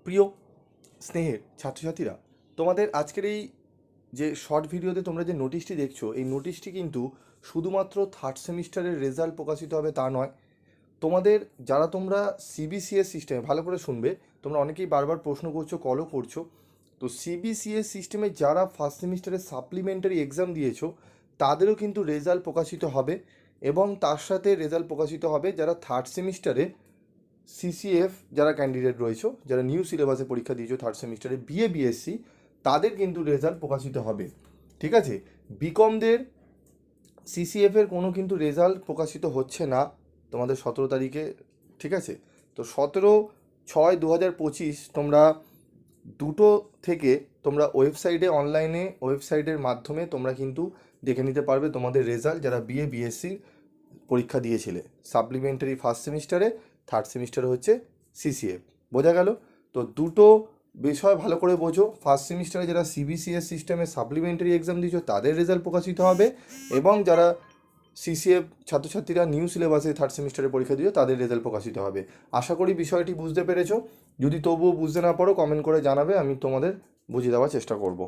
প্রিয় স্নেহের ছাত্রছাত্রীরা, তোমাদের আজকের এই যে শর্ট ভিডিওতে তোমরা যে নোটিশটি দেখছো, এই নোটিশটি কিন্তু শুধুমাত্র থার্ড সেমিস্টারের রেজাল্ট প্রকাশিত হবে তা নয়। তোমাদের যারা তোমরা সিবিসিএস সিস্টেমে, ভালো করে শুনবে, তোমরা অনেকেই বারবার প্রশ্ন করছো, কলও করছো। তো সিবিসিএস সিস্টেমে যারা ফার্স্ট সেমিস্টারে সাপ্লিমেন্টারি এক্সাম দিয়েছো তাদেরও কিন্তু রেজাল্ট প্রকাশিত হবে, এবং তার সাথে রেজাল্ট প্রকাশিত হবে যারা থার্ড সেমিস্টারে সিসিএফ যারা ক্যান্ডিডেট রয়েছে, যারা নিউ সিলেবাসে পরীক্ষা দিয়েছো থার্ড সেমিস্টারে বিএ বিএসসি, তাদের কিন্তু রেজাল্ট প্রকাশিত হবে। ঠিক আছে, বিকমদের সিসিএফের কোনো কিন্তু রেজাল্ট প্রকাশিত হচ্ছে না তোমাদের 17 তারিখে। ঠিক আছে, তো 17/6/2025 তোমরা দুটো থেকে তোমরা ওয়েবসাইটে, অনলাইনে ওয়েবসাইটের মাধ্যমে তোমরা কিন্তু দেখে নিতে পারবে তোমাদের রেজাল্ট, যারা বিএ বিএসসি পরীক্ষা দিয়েছিলে সাপ্লিমেন্টারি ফার্স্ট সেমিস্টারে, থার্ড সেমিস্টারে হচ্ছে সিসিএফ। বোঝা গেল? তো দুটো বিষয় ভালো করে বোঝো। ফার্স্ট সেমিস্টারে যারা সিবিসিএস সিস্টেমে সাপ্লিমেন্টারি এক্সাম দিয়েছো তাদের রেজাল্ট প্রকাশিত হবে, এবং যারা সিসিএফ ছাত্রছাত্রীরা নিউ সিলেবাসে থার্ড সেমিস্টারে পরীক্ষা দিয়েছো তাদের রেজাল্ট প্রকাশিত হবে। আশা করি বিষয়টি বুঝতে পেরেছো। যদি তবুও বুঝতে না পারো কমেন্ট করে জানাবে, আমি তোমাদের বুঝিয়ে দেওয়ার চেষ্টা করব।